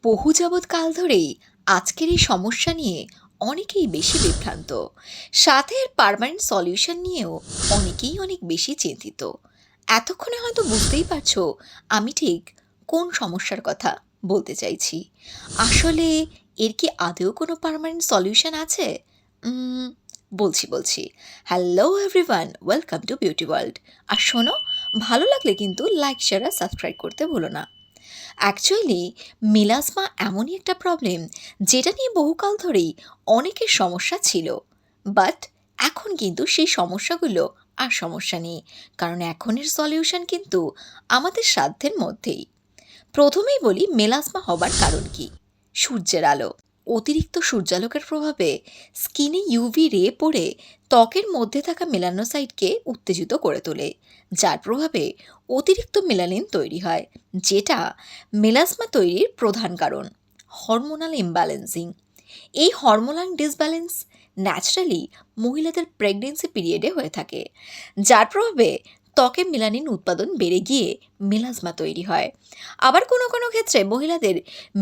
বহু যাবৎকাল ধরেই আজকের এই সমস্যা নিয়ে অনেকেই বেশি বিভ্রান্ত, সাথে এর পার্মানেন্ট সলিউশন নিয়েও অনেকেই অনেক বেশি চিন্তিত। এতক্ষণে হয়তো বুঝতেই পারছো আমি ঠিক কোন সমস্যার কথা বলতে চাইছি। আসলে এর কি আদৌ কোনো পার্মানেন্ট সলিউশন আছে? উম, বলছি। Hello everyone, welcome to beauty world. আর শোনো, ভালো লাগলে কিন্তু লাইক শেয়ার আর সাবস্ক্রাইব করতে ভুলো না। অ্যাকচুয়ালি মিলাজমা এমনই একটা প্রবলেম যেটা নিয়ে বহুকাল ধরেই অনেকের সমস্যা ছিল, বাট এখন কিন্তু সেই সমস্যাগুলো আর সমস্যা নেই, কারণ এখনের সলিউশন কিন্তু আমাদের সাধ্যের মধ্যেই। প্রথমেই বলি মেলাজমা হবার কারণ কি। সূর্যের আলো, অতিরিক্ত সূর্যালোকের প্রভাবে স্কিনে ইউভি রে পড়ে ত্বকের মধ্যে থাকা মেলানোসাইটকে উত্তেজিত করে তোলে, যার প্রভাবে অতিরিক্ত মেলানিন তৈরি হয়, যেটা মেলাজমা তৈরির প্রধান কারণ। হরমোনাল ইমব্যালেন্সিং, এই হরমোনাল ডিসব্যালেন্স ন্যাচারালি মহিলাদের প্রেগনেন্সি পিরিয়ডে হয়ে থাকে, যার প্রভাবে ত্বকে মেলানিন উৎপাদন বেড়ে গিয়ে মেলাজমা তৈরি হয়। আবার কোনো কোনো ক্ষেত্রে মহিলাদের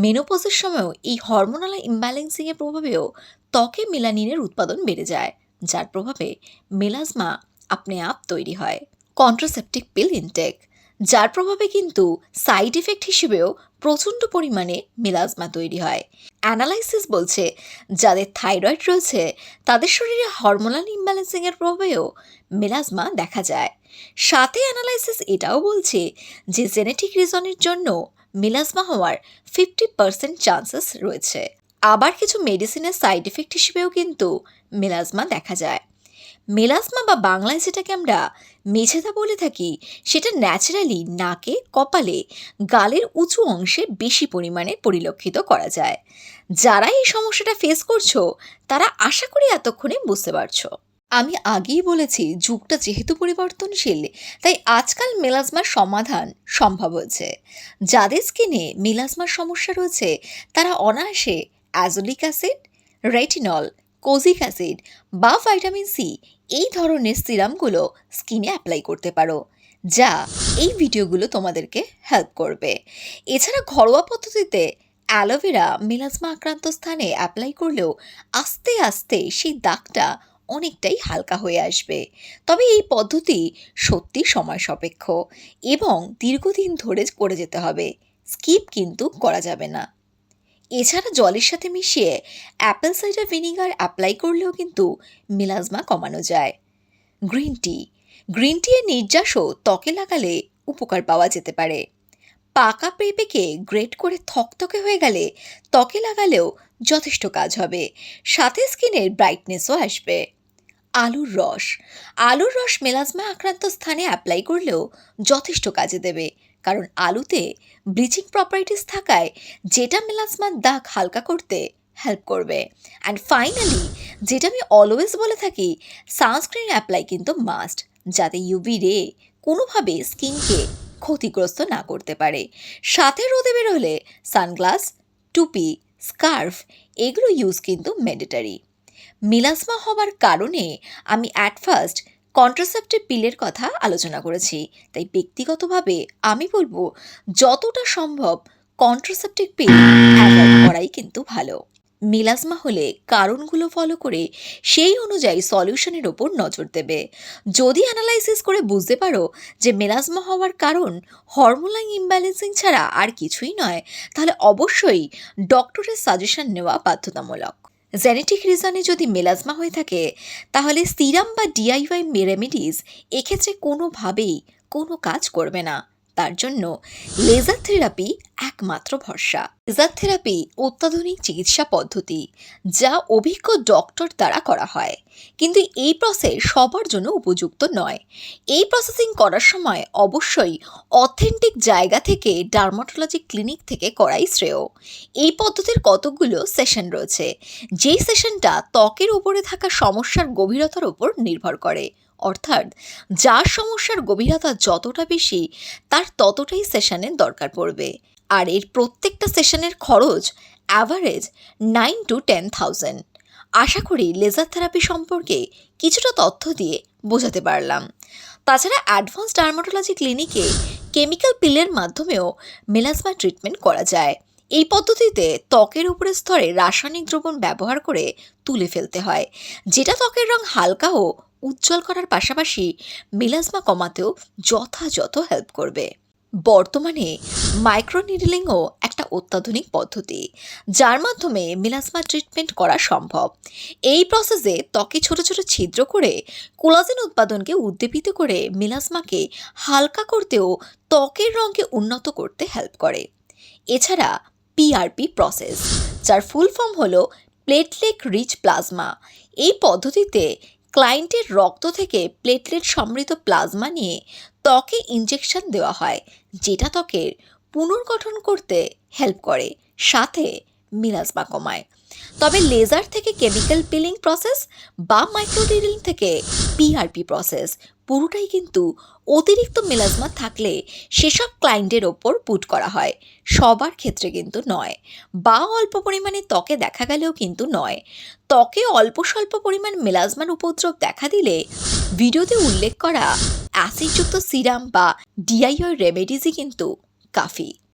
মেনোপজের সময়ও এই হরমোনাল ইমব্যালেন্সিংয়ের প্রভাবেও ত্বকে মেলানিনের উৎপাদন বেড়ে যায়, যার প্রভাবে মেলাজমা আপনি আপ তৈরি হয়। কন্ট্রাসেপটিভ পিল ইনটেক, যার প্রভাবে কিন্তু সাইড এফেক্ট হিসেবেও প্রচণ্ড পরিমাণে মেলাজমা তৈরি হয়। অ্যানালাইসিস বলছে যাদের থাইরয়েড রয়েছে তাদের শরীরে হরমোনাল ইমব্যালেন্সিংয়ের প্রভাবেও মেলাজমা দেখা যায়। সাথে অ্যানালাইসিস এটাও বলছে যে জেনেটিক রিজনের জন্য মেলাজমা হওয়ার 50% চান্সেস রয়েছে। আবার কিছু মেডিসিনের সাইড এফেক্ট হিসেবেও কিন্তু মেলাজমা দেখা যায়। মেলাজমা বা বাংলায় যেটাকে আমরা মেঝেদা বলে থাকি, সেটা ন্যাচারালি নাকে, কপালে, গালের উঁচু অংশে বেশি পরিমাণে পরিলক্ষিত করা যায়। যারা এই সমস্যাটা ফেস করছো তারা আশা করি এতক্ষণে বুঝতে পারছো। আমি আগেই বলেছি যুগটা যেহেতু পরিবর্তনশীল, তাই আজকাল মেলাজমার সমাধান সম্ভব হয়েছে। যাদের স্কিনে মেলাজমার সমস্যা রয়েছে তারা অনায়াসে অ্যাজোলিক অ্যাসিড, রেটিনল, কোজিক অ্যাসিড বা ভিটামিন সি এই ধরনের সিরামগুলো স্কিনে অ্যাপ্লাই করতে পারো, যা এই ভিডিওগুলো তোমাদেরকে হেল্প করবে। এছাড়া ঘরোয়া পদ্ধতিতে অ্যালোভেরা মেলাজমা আক্রান্ত স্থানে অ্যাপ্লাই করলেও আস্তে আস্তে সেই দাগটা অনেকটাই হালকা হয়ে আসবে। তবে এই পদ্ধতি সত্যি সময় সাপেক্ষ এবং দীর্ঘদিন ধরে করে যেতে হবে, স্কিপ কিন্তু করা যাবে না। এছাড়া জলের সাথে মিশিয়ে অ্যাপেল সাইডার ভিনিগার অ্যাপ্লাই করলেও কিন্তু মেলাজমা কমানো যায়। গ্রিন টি এর নির্যাসও ত্বকে লাগালে উপকার পাওয়া যেতে পারে। পাকা পেঁপেকে গ্রেট করে থকথকে হয়ে গেলে ত্বকে লাগালেও যথেষ্ট কাজ হবে, সাথে স্কিনের ব্রাইটনেসও আসবে। আলুর রস মেলাজমা আক্রান্ত স্থানে অ্যাপ্লাই করলেও যথেষ্ট কাজে দেবে, কারণ আলুতে ব্লিচিং প্রপার্টিস থাকায় যেটা মেলাজমার দাগ হালকা করতে হেল্প করবে। অ্যান্ড ফাইনালি, যেটা আমি অলওয়েজ বলে থাকি, সানস্ক্রিন অ্যাপ্লাই কিন্তু মাস্ট, যাতে ইউভি রে কোনোভাবে স্কিনকে ক্ষতিগ্রস্ত না করতে পারে। সাথে রোদে বেরোলে সানগ্লাস, টুপি, স্কার্ফ এগুলো ইউজ কিন্তু ম্যান্ডেটারি। মেলাজমা হবার কারণে আমি অ্যাট ফার্স্ট কন্ট্রাসেপটিভ পিলের কথা আলোচনা করেছি, তাই ব্যক্তিগতভাবে আমি বলবো যতটা সম্ভব কন্ট্রাসেপটিভ পিল অ্যাভয়েড করাই কিন্তু ভালো। মেলাজমা হলে কারণগুলো ফলো করে সেই অনুযায়ী সলিউশনের ওপর নজর দেবে। যদি অ্যানালাইসিস করে বুঝতে পারো যে মেলাজমা হওয়ার কারণ হরমোনাল ইমব্যালেন্সিং ছাড়া আর কিছুই নয়, তাহলে অবশ্যই ডক্টরের সাজেশন নেওয়া বাধ্যতামূলক। জেনেটিক রিজনে যদি মেলাজমা হয়ে থাকে তাহলে সিরাম বা ডিআইওয়াই রেমেডিজ এক্ষেত্রে কোনোভাবেই কোনো কাজ করবে না। তার জন্য লেজার থেরাপি একমাত্র ভরসা। লেজার থেরাপি অত্যাধুনিক চিকিৎসা পদ্ধতি যা অভিজ্ঞ ডক্টর দ্বারা করা হয়, কিন্তু এই প্রসেস সবার জন্য উপযুক্ত নয়। এই প্রসেসিং করার সময় অবশ্যই অথেন্টিক জায়গা থেকে ডার্মাটোলজি ক্লিনিক থেকে করাই শ্রেয়। এই পদ্ধতির কতগুলো সেশন রয়েছে, যেই সেশনটা ত্বকের উপরে থাকা সমস্যার গভীরতার উপর নির্ভর করে, অর্থাৎ যার সমস্যার গভীরতা যতটা বেশি তার ততটাই সেশনের দরকার পড়বে। আর এর প্রত্যেকটা সেশনের খরচ অ্যাভারেজ 9 to 10,000। আশা করি লেজার থেরাপি সম্পর্কে কিছুটা তথ্য দিয়ে বোঝাতে পারলাম। তাছাড়া অ্যাডভান্স ডার্মাটোলজি ক্লিনিকে কেমিক্যাল পিলের মাধ্যমেও মেলাজমা ট্রিটমেন্ট করা যায়। এই পদ্ধতিতে ত্বকের উপরের স্তরে রাসায়নিক দ্রবণ ব্যবহার করে তুলে ফেলতে হয়, যেটা ত্বকের রং হালকা ও উজ্জ্বল করার পাশাপাশি মেলাজমা কমাতেও যথাযথ হেল্প করবে। বর্তমানে মাইক্রোনিডলিংও একটা অত্যাধুনিক পদ্ধতি, যার মাধ্যমে মেলাজমা ট্রিটমেন্ট করা সম্ভব। এই প্রসেসে ত্বকে ছোট ছোট ছিদ্র করে কোলাজেন উৎপাদনকে উদ্দীপিত করে মেলাজমাকে হালকা করতেও ত্বকের রঙকে উন্নত করতে হেল্প করে। এছাড়া পিআরপি প্রসেস, যার ফুল ফর্ম হলো প্লেটলেট রিচ প্লাজমা, এই পদ্ধতিতে ক্লায়েন্টের রক্ত থেকে প্লেটলেট সমৃদ্ধ প্লাজমা নিয়ে ত্বকে ইনজেকশন দেওয়া হয়, যেটা ত্বকের পুনর্গঠন করতে হেল্প করে, সাথে মিলাজমা কমায়। তবে লেজার থেকে কেমিক্যাল পিলিং প্রসেস বা মাইক্রোনিডলিং থেকে পিআরপি প্রসেস পুরোটাই কিন্তু অতিরিক্ত মেলাজমা থাকলে সেসব ক্লায়েন্টের ওপর পুট করা হয়, সবার ক্ষেত্রে কিন্তু নয়। বা অল্প পরিমাণে ত্বকে দেখা গেলেও কিন্তু নয়। ত্বকে অল্প স্বল্প পরিমাণ মেলাজমার উপদ্রব দেখা দিলে ভিডিওতে উল্লেখ করা অ্যাসিডযুক্ত সিরাম বা ডিআইওয়াই রেমেডিজই কিন্তু কাফি।